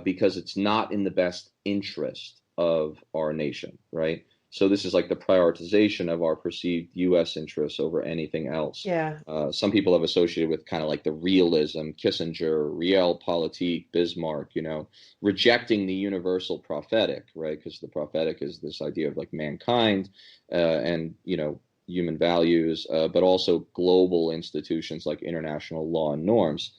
because it's not in the best interest of our nation, right? So this is like the prioritization of our perceived U.S. interests over anything else. Yeah. Some people have associated with kind of like the realism, Kissinger, realpolitik, Bismarck, rejecting the universal prophetic, right? Because the prophetic is this idea of like mankind and, human values, but also global institutions like international law and norms.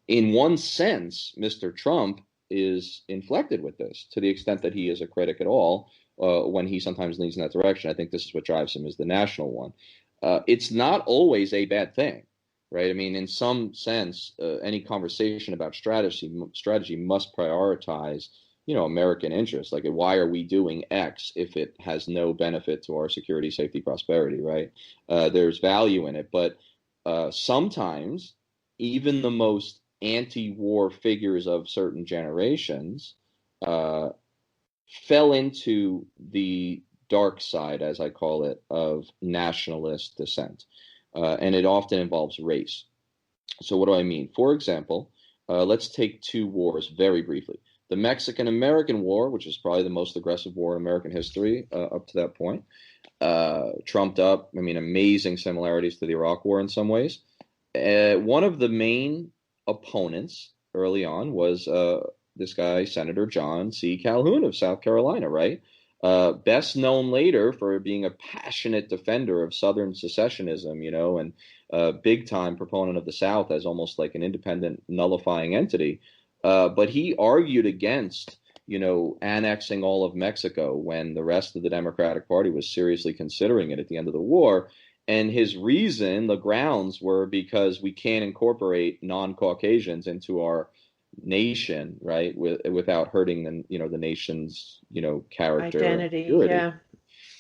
in one sense, Mr. Trump is inflected with this to the extent that he is a critic at all. When he sometimes leans in that direction, I think this is what drives him, is the national one. It's not always a bad thing, right? I mean, in some sense, any conversation about strategy must prioritize, American interests. Like, why are we doing X if it has no benefit to our security, safety, prosperity, right? There's value in it, but sometimes even the most anti-war figures of certain generations uh, fell into the dark side, as I call it, of nationalist dissent. And it often involves race. So, what do I mean? For example, let's take two wars very briefly. The Mexican American War, which is probably the most aggressive war in American history up to that point, trumped up, I mean, amazing similarities to the Iraq War in some ways. One of the main opponents early on was this guy, Senator John C. Calhoun of South Carolina, right? Best known later for being a passionate defender of Southern secessionism, and a big time proponent of the South as almost like an independent nullifying entity. But he argued against, annexing all of Mexico when the rest of the Democratic Party was seriously considering it at the end of the war. And his reason, the grounds were because we can't incorporate non-Caucasians into our nation, right, without hurting the nation's, character and Identity, purity. yeah.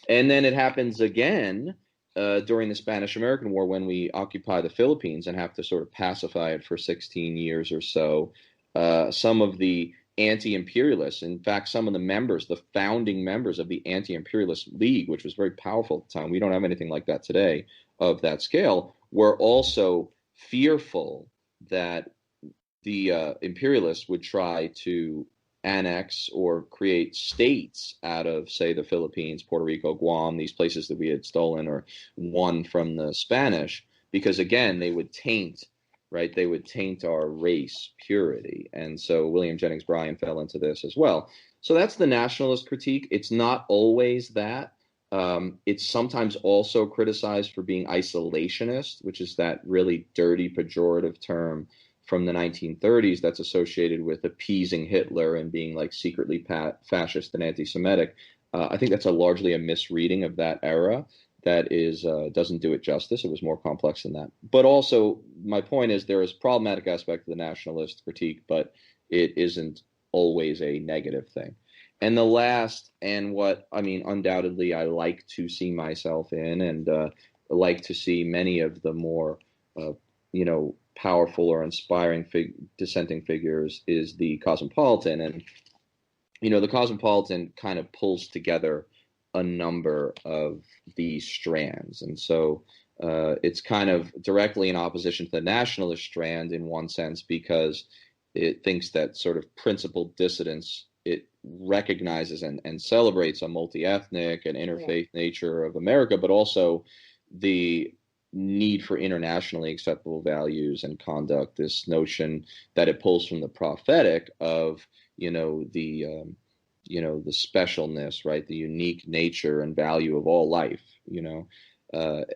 And then it happens again during the Spanish-American War when we occupy the Philippines and have to sort of pacify it for 16 years or so. Some of the anti-imperialists, in fact, some of the founding members of the Anti-Imperialist League, which was very powerful at the time, we don't have anything like that today of that scale, were also fearful that the imperialists would try to annex or create states out of, say, the Philippines, Puerto Rico, Guam, these places that we had stolen or won from the Spanish, because again, they would taint, right? They would taint our race purity. And so William Jennings Bryan fell into this as well. So that's the nationalist critique. It's not always that. It's sometimes also criticized for being isolationist, which is that really dirty, pejorative term from the 1930s that's associated with appeasing Hitler and being like secretly fascist and anti-Semitic. I think that's largely a misreading of that era that is doesn't do it justice. It was more complex than that. But also, my point is there is problematic aspect of the nationalist critique, but it isn't always a negative thing. And the last, and what I mean, undoubtedly, I like to see myself in, and like to see many of the more, powerful or inspiring dissenting figures, is the Cosmopolitan. And, the Cosmopolitan kind of pulls together a number of these strands. And so it's kind of directly in opposition to the nationalist strand in one sense, because it thinks that sort of principled dissidence, it recognizes and celebrates a multi-ethnic and interfaith nature of America, but also the need for internationally acceptable values and conduct, this notion that it pulls from the prophetic of, the specialness, right? The unique nature and value of all life,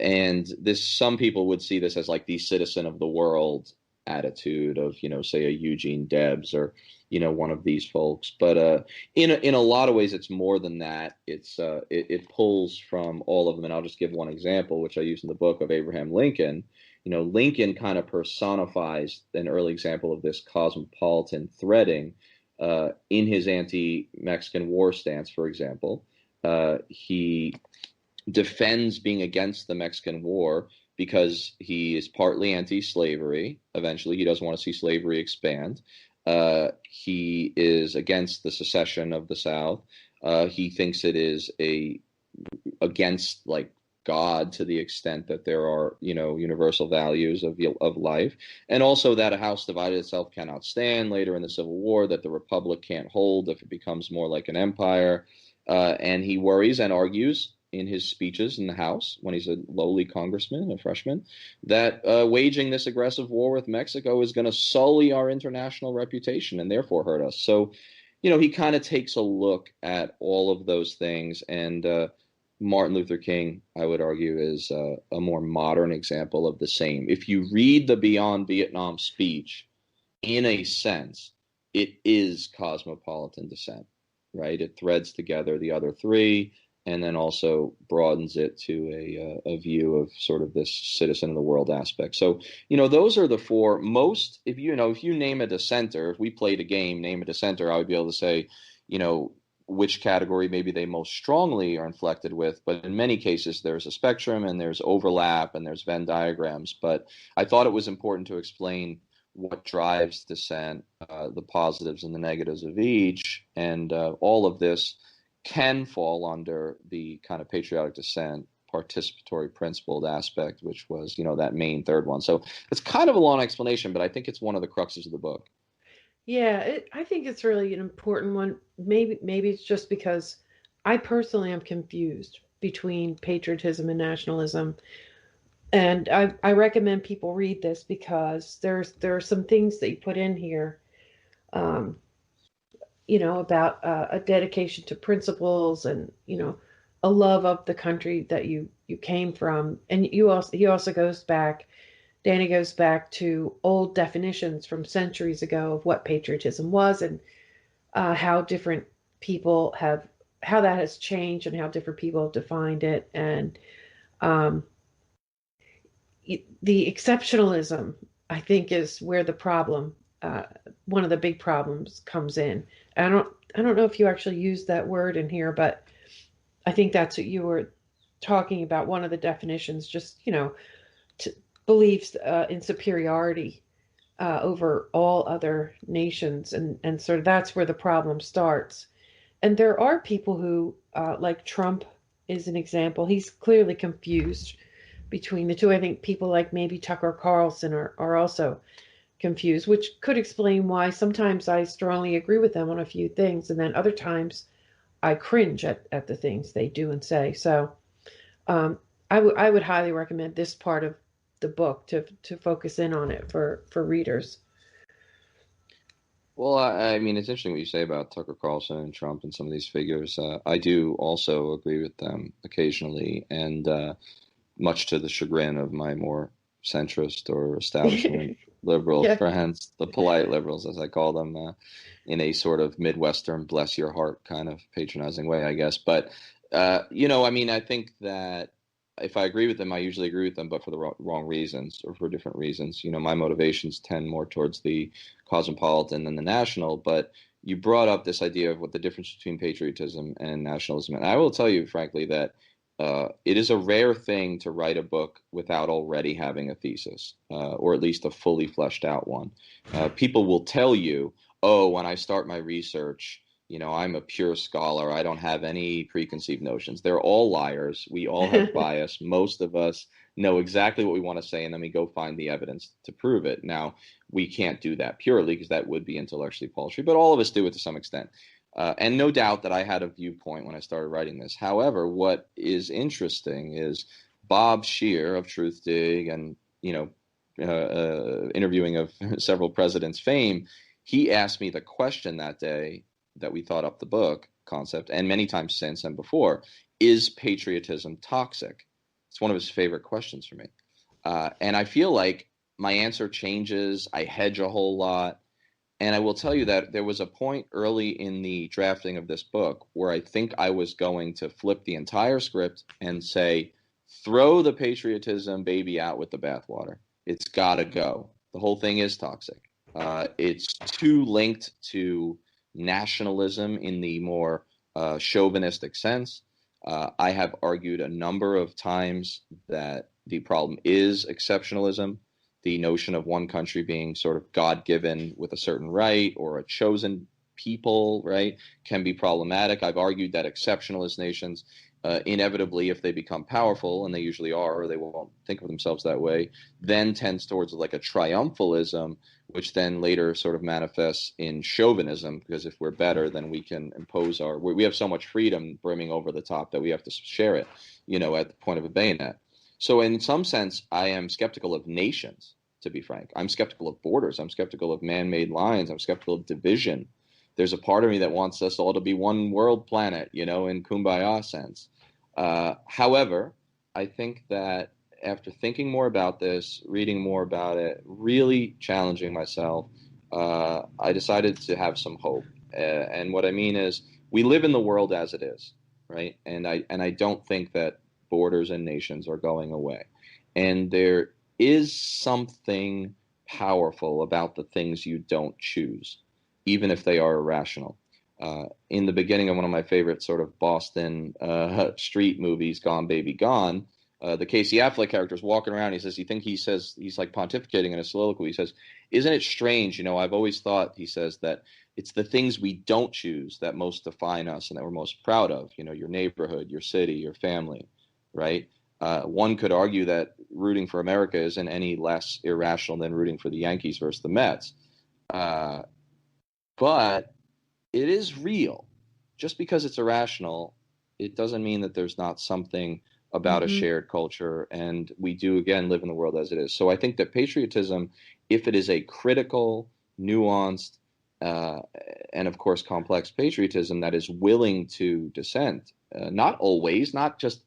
and this, some people would see this as like the citizen of the world attitude of, say a Eugene Debs or, one of these folks. But in a lot of ways, it's more than that. It pulls from all of them. And I'll just give one example, which I use in the book, of Abraham Lincoln. Lincoln kind of personifies an early example of this cosmopolitan threading in his anti-Mexican war stance, for example. He defends being against the Mexican War because he is partly anti-slavery. Eventually, he doesn't want to see slavery expand. He is against the secession of the South. He thinks it is against like God, to the extent that there are, universal values of life, and also that a house divided itself cannot stand. Later in the Civil War, that the republic can't hold if it becomes more like an empire. And he worries and argues in his speeches in the House when he's a lowly congressman, a freshman, that waging this aggressive war with Mexico is going to sully our international reputation and therefore hurt us. So, he kind of takes a look at all of those things. And Martin Luther King, I would argue, is a more modern example of the same. If you read the Beyond Vietnam speech, in a sense, it is cosmopolitan dissent, right? It threads together the other three and then also broadens it to a view of sort of this citizen of the world aspect. So, those are the four most, if you name a dissenter, if we played a game, name a dissenter, I would be able to say, which category maybe they most strongly are inflected with. But in many cases, there's a spectrum and there's overlap and there's Venn diagrams. But I thought it was important to explain what drives dissent, the positives and the negatives of each, and all of this can fall under the kind of patriotic dissent, participatory principled aspect, which was, that main third one. So it's kind of a long explanation, but I think it's one of the cruxes of the book. Yeah, I think it's really an important one. Maybe it's just because I personally am confused between patriotism and nationalism. And I recommend people read this because there are some things that you put in here, um, about a dedication to principles and a love of the country that you came from. And he also goes back. Danny goes back to old definitions from centuries ago of what patriotism was and how different people have how that has changed and how different people have defined it. And um, the exceptionalism, I think, is where the problem, one of the big problems, comes in. I don't know if you actually used that word in here, but I think that's what you were talking about. One of the definitions, just beliefs in superiority over all other nations, and sort of that's where the problem starts. And there are people who, like Trump, is an example. He's clearly confused between the two. I think people like maybe Tucker Carlson are also confused, which could explain why sometimes I strongly agree with them on a few things, and then other times I cringe at the things they do and say. So um, I would highly recommend this part of the book to focus in on it for readers. Well, I mean, it's interesting what you say about Tucker Carlson and Trump and some of these figures. I do also agree with them occasionally, and much to the chagrin of my more centrist or establishment liberal Yeah. friends, the polite liberals, as I call them, in a sort of Midwestern, bless your heart kind of patronizing way, I guess. But, I mean, I think that if I agree with them, I usually agree with them, but for the wrong reasons or for different reasons. My motivations tend more towards the cosmopolitan than the national. But you brought up this idea of what the difference between patriotism and nationalism. And I will tell you, frankly, that it is a rare thing to write a book without already having a thesis, or at least a fully fleshed out one. People will tell you, oh, when I start my research, I'm a pure scholar. I don't have any preconceived notions. They're all liars. We all have bias. Most of us know exactly what we want to say, and then we go find the evidence to prove it. Now, we can't do that purely because that would be intellectually paltry, but all of us do it to some extent. And no doubt that I had a viewpoint when I started writing this. However, what is interesting is Bob Scheer of Truthdig and interviewing of several presidents fame. He asked me the question that day that we thought up the book concept, and many times since and before, is patriotism toxic? It's one of his favorite questions for me, and I feel like my answer changes. I hedge a whole lot. And I will tell you that there was a point early in the drafting of this book where I think I was going to flip the entire script and say, throw the patriotism baby out with the bathwater. It's got to go. The whole thing is toxic. It's too linked to nationalism in the more chauvinistic sense. I have argued a number of times that the problem is exceptionalism, the notion of one country being sort of God-given with a certain right or a chosen people, right, can be problematic. I've argued that exceptionalist nations inevitably, if they become powerful, and they usually are, or they won't think of themselves that way, then tends towards like a triumphalism, which then later sort of manifests in chauvinism, because if we're better, then we can impose we have so much freedom brimming over the top that we have to share it, at the point of a bayonet. So in some sense, I am skeptical of nations, to be frank. I'm skeptical of borders. I'm skeptical of man-made lines. I'm skeptical of division. There's a part of me that wants us all to be one world planet, in kumbaya sense. However, I think that after thinking more about this, reading more about it, really challenging myself, I decided to have some hope. And what I mean is, we live in the world as it is, right? And I don't think that borders and nations are going away. And there is something powerful about the things you don't choose, even if they are irrational. In the beginning of one of my favorite sort of Boston street movies, Gone Baby Gone, the Casey Affleck character is walking around. He says he's like pontificating in a soliloquy. He says, "Isn't it strange? I've always thought," he says, "that it's the things we don't choose that most define us and that we're most proud of. Your neighborhood, your city, your family, right? One could argue that rooting for America isn't any less irrational than rooting for the Yankees versus the Mets, uh, but it is real. Just because it's irrational, it doesn't mean that there's not something about a Mm-hmm. shared culture. And we do, again, live in the world as it is. So I think that patriotism, if it is a critical, nuanced, uh, and of course complex patriotism that is willing to dissent, not always, not just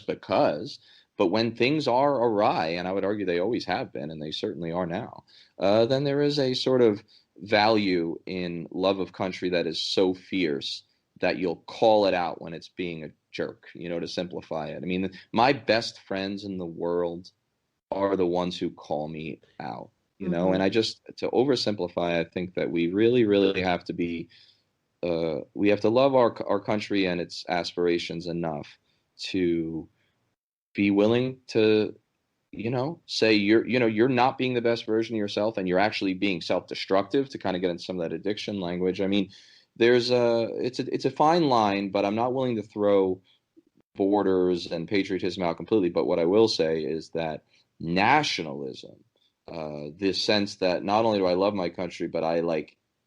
because, but when things are awry, and I would argue they always have been, and they certainly are now, then there is a sort of value in love of country that is so fierce that you'll call it out when it's being a jerk, to simplify it. I mean, my best friends in the world are the ones who call me out, Mm-hmm. and to oversimplify, I think that we really, really have to we have to love our country and its aspirations enough to be willing to say you're not being the best version of yourself and you're actually being self-destructive, to kind of get into some of that addiction language. I mean, it's a fine line, but I'm not willing to throw borders and patriotism out completely. But what I will say is that nationalism, this sense that not only do I love my country, but I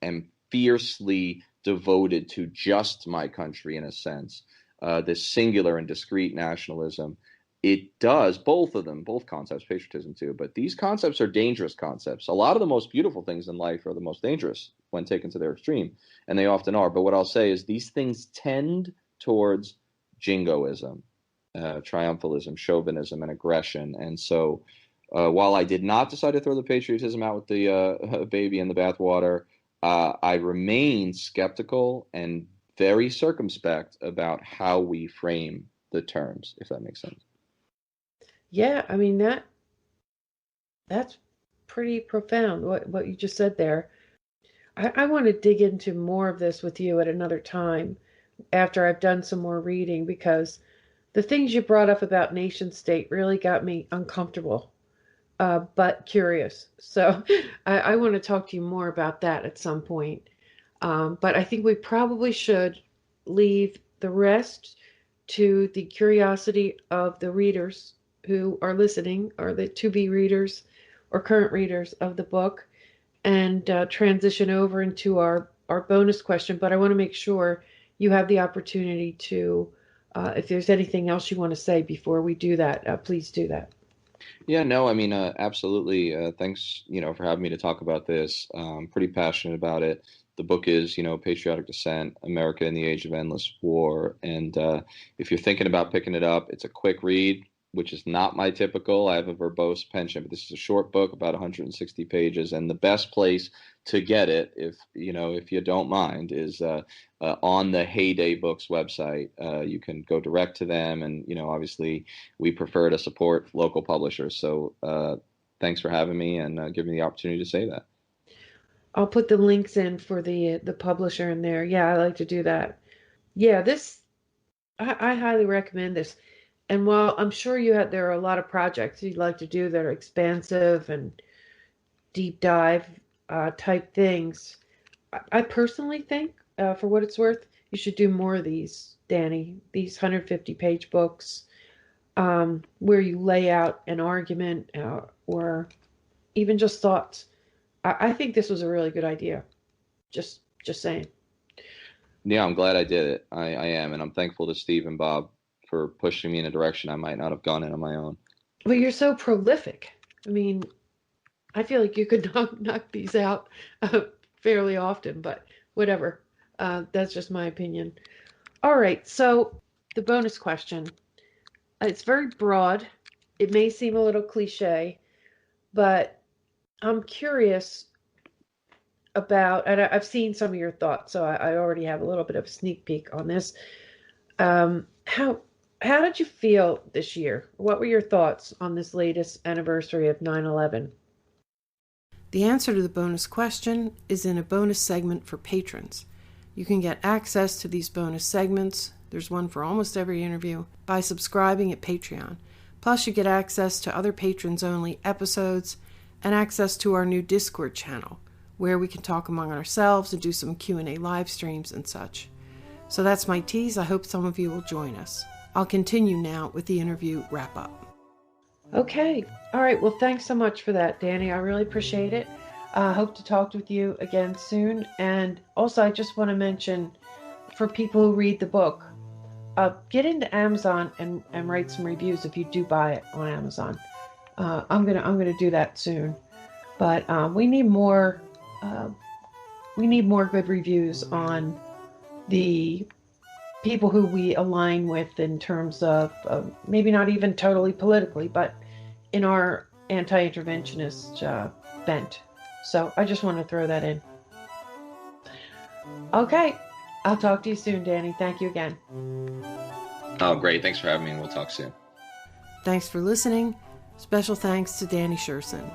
am fiercely devoted to just my country in a sense. This singular and discrete nationalism, it does, both of them, both concepts, patriotism too, but these concepts are dangerous concepts. A lot of the most beautiful things in life are the most dangerous when taken to their extreme, and they often are. But what I'll say is these things tend towards jingoism, triumphalism, chauvinism, and aggression. And so, while I did not decide to throw the patriotism out with the baby in the bathwater, I remain skeptical and very circumspect about how we frame the terms, if that makes sense. Yeah, I mean that's pretty profound what you just said there. I want to dig into more of this with you at another time after I've done some more reading because the things you brought up about nation state really got me uncomfortable, but curious. So I want to talk to you more about that at some point. But I think we probably should leave the rest to the curiosity of the readers who are listening, or the to be readers or current readers of the book, and transition over into our bonus question. But I want to make sure you have the opportunity to, if there's anything else you want to say before we do that, please do that. Yeah, no, I mean, absolutely. Thanks, for having me to talk about this. I'm pretty passionate about it. The book is, Patriotic Dissent, America in the Age of Endless War. And if you're thinking about picking it up, it's a quick read, which is not my typical. I have a verbose penchant, but this is a short book, about 160 pages. And the best place to get it, if you don't mind, is on the Heyday Books website. You can go direct to them, and obviously we prefer to support local publishers. So thanks for having me and giving me the opportunity to say that. I'll put the links in for the publisher in there. Yeah, I like to do that. Yeah, this I highly recommend this. And while I'm sure there are a lot of projects you'd like to do that are expansive and deep dive type things, I personally think, for what it's worth, you should do more of these, Danny. These 150-page books, where you lay out an argument, or even just thoughts. I think this was a really good idea. Just saying. Yeah, I'm glad I did it. I am, and I'm thankful to Steve and Bob for pushing me in a direction I might not have gone in on my own. But you're so prolific. I mean, I feel like you could knock these out fairly often, but whatever. That's just my opinion. All right, so the bonus question. It's very broad. It may seem a little cliche, but I'm curious. about, and I've seen some of your thoughts, so I already have a little bit of a sneak peek on this. How did you feel this year? What were your thoughts on this latest anniversary of 9/11? The answer to the bonus question is in a bonus segment for patrons. You can get access to these bonus segments, there's one for almost every interview, by subscribing at Patreon. Plus you get access to other patrons-only episodes and access to our new Discord channel, where we can talk among ourselves and do some Q&A live streams and such. So that's my tease. I hope some of you will join us. I'll continue now with the interview wrap-up. Okay. All right. Well, thanks so much for that, Danny. I really appreciate it. Hope to talk with you again soon. And also, I just want to mention, for people who read the book, get into Amazon and write some reviews if you do buy it on Amazon. I'm gonna do that soon. But we need more good reviews on the people who we align with in terms of maybe not even totally politically, but in our anti-interventionist bent. So I just want to throw that in. Okay, I'll talk to you soon, Danny. Thank you again. Oh, great. Thanks for having me. We'll talk soon. Thanks for listening. Special thanks to Danny Sjursen.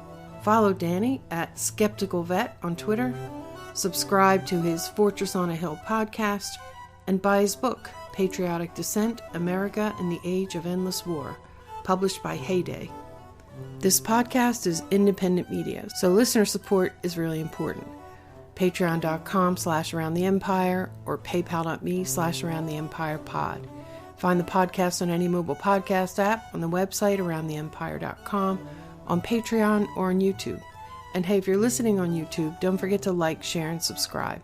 Follow Danny at Skeptical Vet on Twitter. Subscribe to his Fortress on a Hill podcast, and buy his book, Patriotic Dissent, America in the Age of Endless War, published by Heyday. This podcast is independent media, so listener support is really important. Patreon.com/AroundTheEmpire or PayPal.me/AroundTheEmpirePod. Find the podcast on any mobile podcast app, on the website AroundTheEmpire.com, on Patreon, or on YouTube. And hey, if you're listening on YouTube, don't forget to like, share, and subscribe.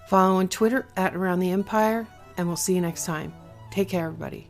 Follow on Twitter @AroundTheEmpire, and we'll see you next time. Take care, everybody.